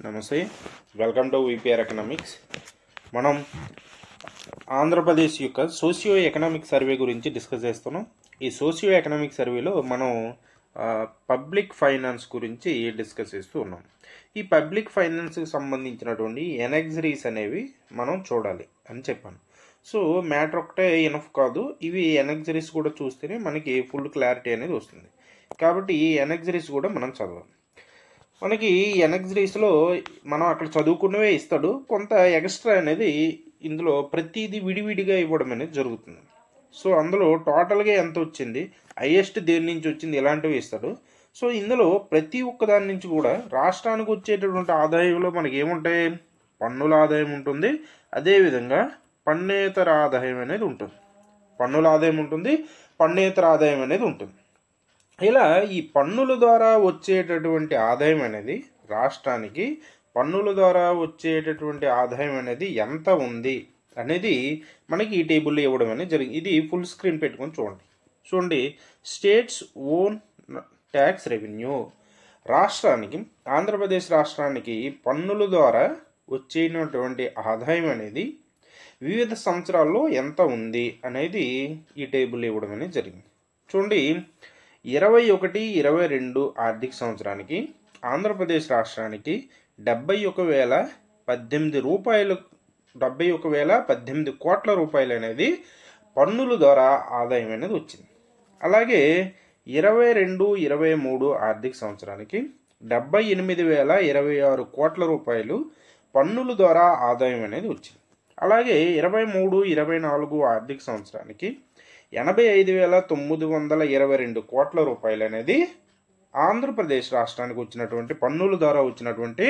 నమస్తే, welcome to VPR economics. మనం ఆంధ్రప్రదేశ్ యొక్క సోషియో ఎకనామిక్ సర్వే గురించి డిస్కస్ చేస్తున్నాం. ఈ సోషియో ఎకనామిక్ సర్వేలో మనం పబ్లిక్ ఫైనాన్స్ గురించి డిస్కస్ చేస్తూ ఉన్నాం. ఈ పబ్లిక్ ఫైనాన్స్కి సంబంధించినటువంటి ఎనెక్సరీస్ అనేవి మనం చూడాలి అని చెప్పాను. సో మ్యాటర్ ఒకటే ఎనఫ్ కాదు, ఇవి ఎనెక్సరీస్ కూడా చూస్తేనే మనకి ఫుల్ క్లారిటీ అనేది వస్తుంది. కాబట్టి ఈ ఎనెక్సరీస్ కూడా మనం చదవాలి. మనకి ఎనెక్సరీస్లో మనం అక్కడ చదువుకున్నవే ఇస్తాడు, కొంత ఎక్స్ట్రా అనేది ఇందులో ప్రతిదీ విడివిడిగా ఇవ్వడం అనేది జరుగుతుంది. సో అందులో టోటల్గా ఎంత వచ్చింది, హైయెస్ట్ దేని నుంచి వచ్చింది, ఇలాంటివి ఇస్తాడు. సో ఇందులో ప్రతి ఒక్క దాని నుంచి కూడా రాష్ట్రానికి వచ్చేటటువంటి ఆదాయంలో మనకి ఏముంటాయి, పన్నుల ఆదాయం ఉంటుంది, అదేవిధంగా పన్నేతర ఆదాయం అనేది ఉంటుంది. పన్నుల ఆదాయం ఉంటుంది, పన్నేతర ఆదాయం అనేది ఉంటుంది. ఇలా ఈ పన్నుల ద్వారా వచ్చేటటువంటి ఆదాయం అనేది రాష్ట్రానికి పన్నుల ద్వారా వచ్చేటటువంటి ఆదాయం అనేది ఎంత ఉంది అనేది మనకి ఈ టేబుల్లో ఇవ్వడం అనేది జరిగింది. ఇది ఫుల్ స్క్రీన్ పెట్టుకొని చూడండి. States own tax revenue. రాష్ట్రానికి, ఆంధ్రప్రదేశ్ రాష్ట్రానికి పన్నుల ద్వారా వచ్చేటటువంటి ఆదాయం అనేది వివిధ సంవత్సరాల్లో ఎంత ఉంది అనేది ఈ టేబుల్లో ఇవ్వడం అనేది జరిగింది. చూడండి, 21-22 ఆర్థిక సంవత్సరానికి ఆంధ్రప్రదేశ్ రాష్ట్రానికి 71,018 కోట్ల రూపాయలు అనేది పన్నుల ద్వారా ఆదాయం అనేది వచ్చింది. అలాగే 22-23 ఆర్థిక సంవత్సరానికి 78,026 కోట్ల రూపాయలు పన్నుల ద్వారా ఆదాయం అనేది వచ్చింది. అలాగే 23-24 ఆర్థిక సంవత్సరానికి 85,922 కోట్ల రూపాయలు అనేది ఆంధ్రప్రదేశ్ రాష్ట్రానికి వచ్చినటువంటి పన్నుల ద్వారా వచ్చినటువంటి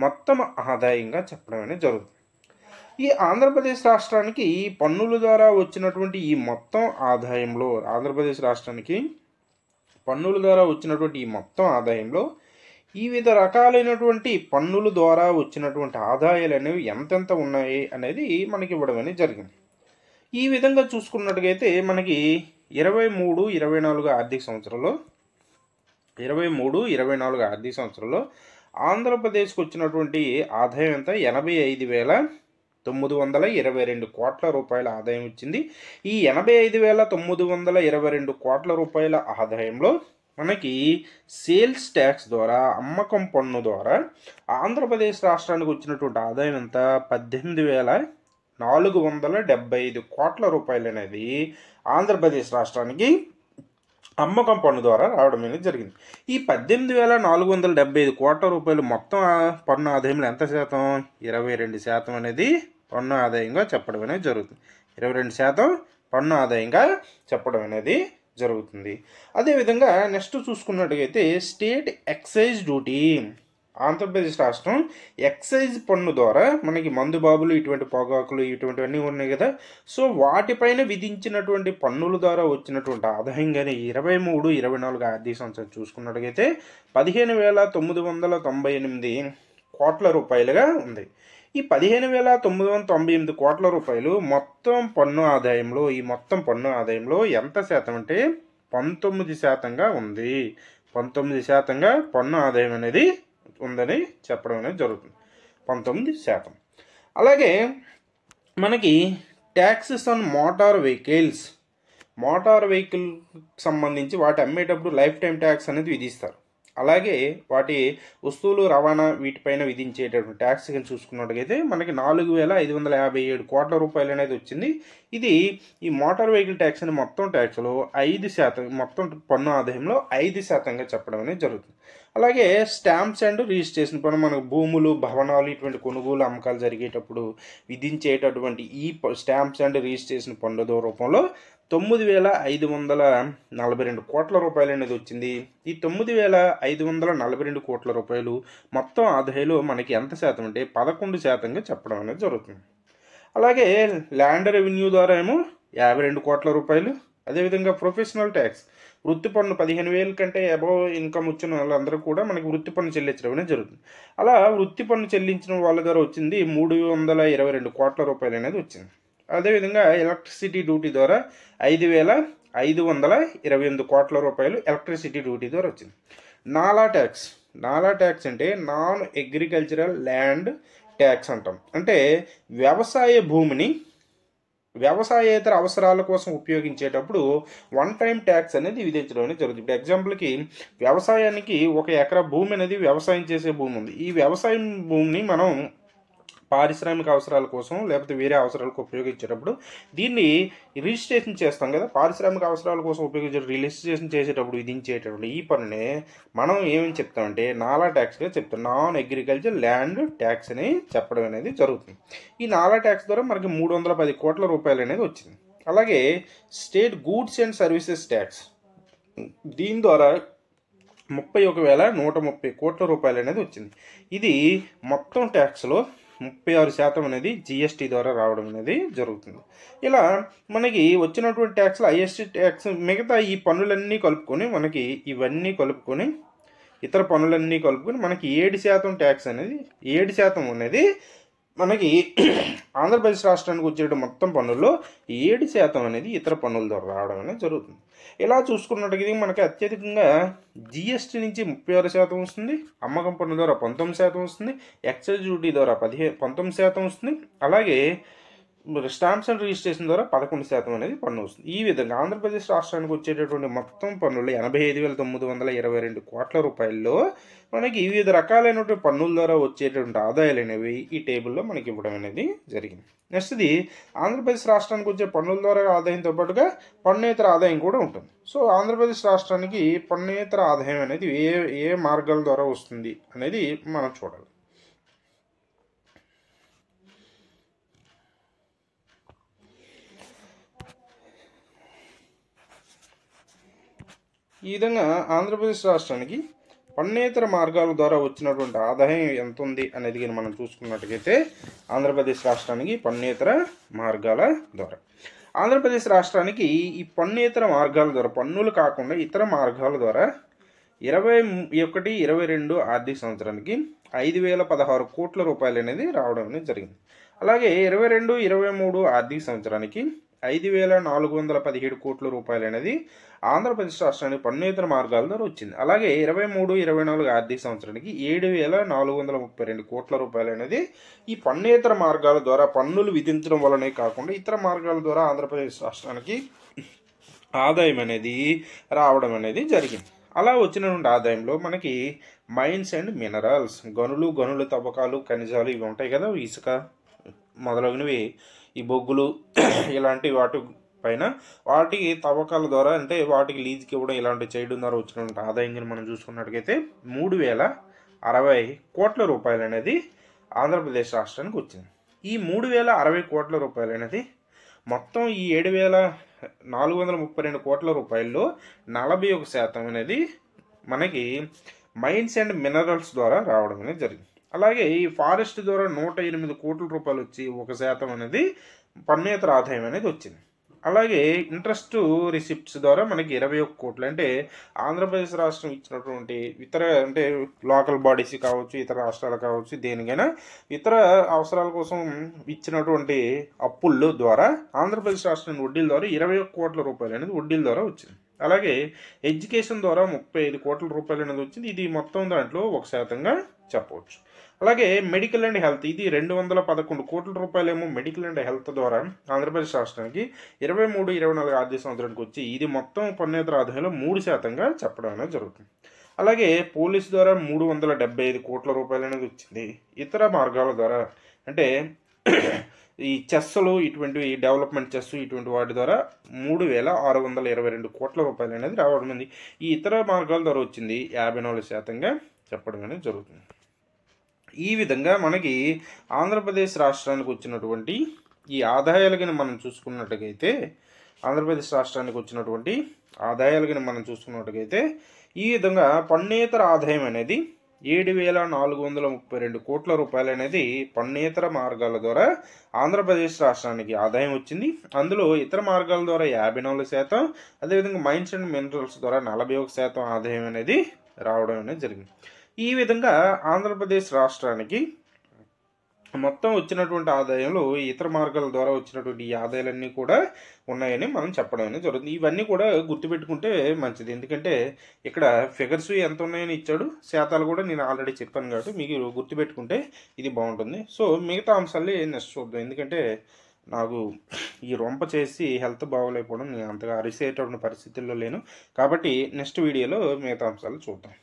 మొత్తం ఆదాయంగా చెప్పడం అనేది జరుగుతుంది. ఈ ఆంధ్రప్రదేశ్ రాష్ట్రానికి పన్నుల ద్వారా వచ్చినటువంటి ఈ మొత్తం ఆదాయంలో, ఆంధ్రప్రదేశ్ రాష్ట్రానికి పన్నుల ద్వారా వచ్చినటువంటి ఈ మొత్తం ఆదాయంలో వివిధ రకాలైనటువంటి పన్నుల ద్వారా వచ్చినటువంటి ఆదాయాలు అనేవి ఎంతెంత ఉన్నాయి అనేది మనకి ఇవ్వడం అనేది జరిగింది. ఈ విధంగా చూసుకున్నట్టుగైతే మనకి 23-24 ఆర్థిక సంవత్సరంలో ఆంధ్రప్రదేశ్కి వచ్చినటువంటి ఆదాయం ఎంత, 85,922 కోట్ల రూపాయల ఆదాయం వచ్చింది. ఈ 85,922 కోట్ల రూపాయల ఆదాయంలో మనకి సేల్స్ ట్యాక్స్ ద్వారా, అమ్మకం పన్ను ద్వారా ఆంధ్రప్రదేశ్ రాష్ట్రానికి వచ్చినటువంటి ఆదాయం ఎంత, 18,475 కోట్ల రూపాయలు అనేది ఆంధ్రప్రదేశ్ రాష్ట్రానికి అమ్మకం పన్ను ద్వారా రావడం అనేది జరిగింది. ఈ 18,475 కోట్ల రూపాయలు మొత్తం పన్ను ఆదాయంలో ఎంత శాతం, 22% అనేది పన్ను ఆదాయంగా చెప్పడం అనేది జరుగుతుంది. 22% పన్ను ఆదాయంగా చెప్పడం అనేది జరుగుతుంది. అదేవిధంగా నెక్స్ట్ చూసుకున్నట్టుగైతే స్టేట్ ఎక్సైజ్ డ్యూటీ. ఆంధ్రప్రదేశ్ రాష్ట్రం ఎక్సైజ్ పన్ను ద్వారా మనకి మందు బాబులు, ఇటువంటి పొగాకులు, ఇటువంటివన్నీ ఉన్నాయి కదా, సో వాటిపైన విధించినటువంటి పన్నుల ద్వారా వచ్చినటువంటి ఆదాయం కానీ 23-24 ఆర్థిక సంవత్సరం చూసుకున్నట్టుగైతే 15,998 కోట్ల రూపాయలుగా ఉంది. ఈ 15,998 కోట్ల రూపాయలు మొత్తం పన్ను ఆదాయంలో, ఈ మొత్తం పన్ను ఆదాయంలో ఎంత శాతం అంటే 19%గా ఉంది. 19%గా పన్ను ఆదాయం అనేది ఉందని చెప్పడం అనేది జరుగుతుంది, 19%. అలాగే మనకి ట్యాక్సెస్ ఆన్ మోటార్ వెహికల్స్ సంబంధించి వాటి అమ్మేటప్పుడు లైఫ్ టైం ట్యాక్స్ అనేది విధిస్తారు. అలాగే వాటి వస్తువులు రవాణా వీటిపైన విధించేటటువంటి ట్యాక్స్ కింద చూసుకున్నట్టుగైతే మనకి 4,557 కోట్ల రూపాయలు అనేది వచ్చింది. ఇది ఈ మోటార్ వెహికల్ ట్యాక్స్ అనే మొత్తం ట్యాక్స్లో 5%, మొత్తం పన్ను ఆదాయంలో 5%గా చెప్పడం అనేది జరుగుతుంది. అలాగే స్టాంప్స్ అండ్ రిజిస్ట్రేషన్ పన్ను, మనకు భూములు, భవనాలు ఇటువంటి కొనుగోలు అమ్మకాలు జరిగేటప్పుడు విధించేటటువంటి ఈ స్టాంప్స్ అండ్ రిజిస్ట్రేషన్ పన్ను రూపంలో 9,542 కోట్ల రూపాయలు అనేది వచ్చింది. ఈ 9,542 కోట్ల రూపాయలు మొత్తం ఆదాయంలో మనకి ఎంత శాతం అంటే 11%గా చెప్పడం అనేది జరుగుతుంది. అలాగే ల్యాండ్ రెవెన్యూ ద్వారా ఏమో 52 కోట్ల రూపాయలు. అదేవిధంగా ప్రొఫెషనల్ ట్యాక్స్, వృత్తి పన్ను 15,000 కంటే అబవ్ ఇన్కమ్ వచ్చిన వాళ్ళందరూ కూడా మనకి వృత్తి పన్ను చెల్లించడం అనేది జరుగుతుంది. అలా వృత్తి పన్ను చెల్లించిన వాళ్ళ ద్వారా వచ్చింది 322 కోట్ల రూపాయలు అనేది వచ్చింది. అదేవిధంగా ఎలక్ట్రిసిటీ డ్యూటీ ద్వారా 5,528 కోట్ల రూపాయలు ఎలక్ట్రిసిటీ డ్యూటీ ద్వారా వచ్చింది. నాలా ట్యాక్స్, నాలా ట్యాక్స్ అంటే నాన్ అగ్రికల్చరల్ ల్యాండ్ ట్యాక్స్ అంటాం. అంటే వ్యవసాయ భూమిని వ్యవసాయేతర అవసరాల కోసం ఉపయోగించేటప్పుడు వన్ టైం ట్యాక్స్ అనేది విధించడం అనేది జరుగుతుంది. ఇప్పుడు ఎగ్జాంపుల్కి వ్యవసాయానికి 1 ఎకరా భూమి అనేది వ్యవసాయం చేసే భూమి ఉంది. ఈ వ్యవసాయం భూమిని మనం పారిశ్రామిక అవసరాల కోసం లేకపోతే వేరే అవసరాలకు ఉపయోగించేటప్పుడు దీన్ని రిజిస్ట్రేషన్ చేస్తాం కదా. పారిశ్రామిక అవసరాల కోసం ఉపయోగించే రిజిస్ట్రేషన్ చేసేటప్పుడు విధించేటప్పుడు ఈ పనినే మనం ఏమని చెప్తామంటే నాలా ట్యాక్స్గా చెప్తాం. నాన్ అగ్రికల్చర్ ల్యాండ్ ట్యాక్స్ అని చెప్పడం అనేది జరుగుతుంది. ఈ నాలా ట్యాక్స్ ద్వారా మనకి 310 కోట్ల రూపాయలు అనేది వచ్చింది. అలాగే state goods and services tax, దీని ద్వారా 31,130 కోట్ల రూపాయలు అనేది వచ్చింది. ఇది మొత్తం ట్యాక్స్లో 36% అనేది జిఎస్టీ ద్వారా రావడం అనేది జరుగుతుంది. ఇలా మనకి వచ్చినటువంటి ట్యాక్స్లో హైయెస్ట్ ట్యాక్స్ మిగతా ఈ పన్నులన్నీ కలుపుకొని మనకి ఇవన్నీ కలుపుకొని ఇతర పన్నులన్నీ కలుపుకొని మనకి 7% ట్యాక్స్ అనేది 7% అనేది మనకి ఆంధ్రప్రదేశ్ రాష్ట్రానికి వచ్చే మొత్తం పన్నుల్లో 7% అనేది ఇతర పన్నుల ద్వారా రావడం అనేది జరుగుతుంది. ఇలా చూసుకున్నట్టుగా మనకి అత్యధికంగా జిఎస్టీ నుంచి 36% వస్తుంది, అమ్మకం పన్ను ద్వారా 19% వస్తుంది, ఎక్సైజ్ డ్యూటీ ద్వారా 19% వస్తుంది, అలాగే స్టాంప్స్ అండ్ రిజిస్ట్రేషన్ ద్వారా 11% అనేది పన్ను వస్తుంది. ఈ విధంగా ఆంధ్రప్రదేశ్ రాష్ట్రానికి వచ్చేటటువంటి మొత్తం పన్నులు 85,922 కోట్ల రూపాయల్లో మనకి వివిధ రకాలైనటువంటి పన్నుల ద్వారా వచ్చేటువంటి ఆదాయాలు అనేవి ఈ టేబుల్లో మనకి ఇవ్వడం అనేది జరిగింది. నెక్స్ట్ది ఆంధ్రప్రదేశ్ రాష్ట్రానికి వచ్చే పన్నుల ద్వారా ఆదాయంతో పాటుగా పన్నేతర ఆదాయం కూడా ఉంటుంది. సో ఆంధ్రప్రదేశ్ రాష్ట్రానికి పన్నేతర ఆదాయం అనేది ఏ మార్గాల ద్వారా వస్తుంది అనేది మనం చూడాలి. ఈ విధంగా ఆంధ్రప్రదేశ్ రాష్ట్రానికి పన్నేతర మార్గాల ద్వారా వచ్చినటువంటి ఆదాయం ఎంత ఉంది అనేది కానీ మనం చూసుకున్నట్టుగైతే ఆంధ్రప్రదేశ్ రాష్ట్రానికి పన్నేతర మార్గాల ద్వారా ఆంధ్రప్రదేశ్ రాష్ట్రానికి ఈ పన్నేతర మార్గాల ద్వారా పన్నులు కాకుండా ఇతర మార్గాల ద్వారా 21-22 ఆర్థిక సంవత్సరానికి 5,016 కోట్ల రూపాయలు అనేది రావడం అనేది జరిగింది. అలాగే 22-23 ఆర్థిక సంవత్సరానికి 5,417 కోట్ల రూపాయలు అనేది ఆంధ్రప్రదేశ్ రాష్ట్రానికి పన్నేతర మార్గాల ద్వారా వచ్చింది. అలాగే 23-24 ఆర్థిక సంవత్సరానికి 7,432 కోట్ల రూపాయలు అనేది ఈ పన్నేతర మార్గాల ద్వారా పన్నులు విధించడం వల్లనే కాకుండా ఇతర మార్గాల ద్వారా ఆంధ్రప్రదేశ్ రాష్ట్రానికి ఆదాయం అనేది రావడం అనేది జరిగింది. అలా వచ్చినటువంటి ఆదాయంలో మనకి మైన్స్ అండ్ మినరల్స్, గనుల తవ్వకాలు, ఖనిజాలు ఇవి ఉంటాయి కదా, ఇసుక మొదలగునవి, ఈ బొగ్గులు ఇలాంటి వాటి పైన వాటి తవ్వకాల ద్వారా అంటే వాటికి లీజుకి ఇవ్వడం ఇలాంటి చేయడం ద్వారా వచ్చినటువంటి ఆదాయం మనం చూసుకున్నట్టుగైతే 3,060 కోట్ల రూపాయలు అనేది ఆంధ్రప్రదేశ్ రాష్ట్రానికి వచ్చింది. ఈ 3,060 కోట్ల రూపాయలు అనేది మొత్తం ఈ 7,432 కోట్ల రూపాయల్లో 41% అనేది మనకి మైన్స్ అండ్ మినరల్స్ ద్వారా రావడం అనేది జరిగింది. అలాగే ఈ ఫారెస్ట్ ద్వారా 108 కోట్ల రూపాయలు వచ్చి 1% అనేది పన్నేతర ఆదాయం అనేది వచ్చింది. అలాగే ఇంట్రెస్ట్ రిసిప్ట్స్ ద్వారా మనకి 21 కోట్లు, అంటే ఆంధ్రప్రదేశ్ రాష్ట్రం ఇచ్చినటువంటి ఇతర అంటే లోకల్ బాడీస్ కావచ్చు, ఇతర రాష్ట్రాలు కావచ్చు, దేనికైనా ఇతర అవసరాల కోసం ఇచ్చినటువంటి అప్పుల ద్వారా ఆంధ్రప్రదేశ్ రాష్ట్రం వడ్డీల ద్వారా 21 కోట్ల రూపాయలు అనేది వడ్డీల ద్వారా వచ్చింది. అలాగే ఎడ్యుకేషన్ ద్వారా 35 కోట్ల రూపాయలు అనేది వచ్చింది. ఇది మొత్తం దాంట్లో 1%గా చెప్పవచ్చు. అలాగే మెడికల్ అండ్ హెల్త్, ఇది 211 కోట్ల రూపాయలేమో మెడికల్ అండ్ హెల్త్ ద్వారా ఆంధ్రప్రదేశ్ రాష్ట్రానికి 23-24 ఆర్థిక సంవత్సరానికి వచ్చి ఇది మొత్తం పన్నేతర ఆదాయంలో 3%గా చెప్పడం అనేది జరుగుతుంది. అలాగే పోలీస్ ద్వారా 375 కోట్ల రూపాయలు అనేది వచ్చింది. ఇతర మార్గాల ద్వారా అంటే ఈ చెస్సులు ఇటువంటివి డెవలప్మెంట్ చెస్ ఇటువంటి వాటి ద్వారా 3,622 కోట్ల రూపాయలు అనేది రావడం ఉంది. ఈ ఇతర మార్గాల ద్వారా వచ్చింది 54%గా చెప్పడం అనేది జరుగుతుంది. ఈ విధంగా మనకి ఆంధ్రప్రదేశ్ రాష్ట్రానికి వచ్చినటువంటి ఈ ఆదాయాలకి మనం చూసుకున్నట్టుగైతే ఆంధ్రప్రదేశ్ రాష్ట్రానికి వచ్చినటువంటి ఆదాయాలకి మనం చూసుకున్నట్టుగైతే ఈ విధంగా పన్నేతర ఆదాయం అనేది 7,432 కోట్ల రూపాయలు అనేది పన్నేతర మార్గాల ద్వారా ఆంధ్రప్రదేశ్ రాష్ట్రానికి ఆదాయం వచ్చింది. అందులో ఇతర మార్గాల ద్వారా 54%, అదేవిధంగా మైన్స్ అండ్ మినరల్స్ ద్వారా 41% ఆదాయం అనేది రావడం అనేది జరిగింది. ఈ విధంగా ఆంధ్రప్రదేశ్ రాష్ట్రానికి మొత్తం వచ్చినటువంటి ఆదాయంలో ఇతర మార్గాల ద్వారా వచ్చినటువంటి ఈ ఆదాయాలన్నీ కూడా ఉన్నాయని మనం చెప్పడం అనేది జరుగుతుంది. ఇవన్నీ కూడా గుర్తుపెట్టుకుంటే మంచిది. ఎందుకంటే ఇక్కడ ఫిగర్స్ ఎంత ఉన్నాయని ఇచ్చాడు, శాతాలు కూడా నేను ఆల్రెడీ చెప్పాను కాబట్టి మీకు గుర్తుపెట్టుకుంటే ఇది బాగుంటుంది. సో మిగతా అంశాలు నెక్స్ట్ చూద్దాం. ఎందుకంటే నాకు ఈ రొంప చేసి హెల్త్ బాగోలేకపోవడం, నేను అంతగా అరిసేటటువంటి పరిస్థితుల్లో లేను కాబట్టి నెక్స్ట్ వీడియోలో మిగతా అంశాలు చూద్దాం.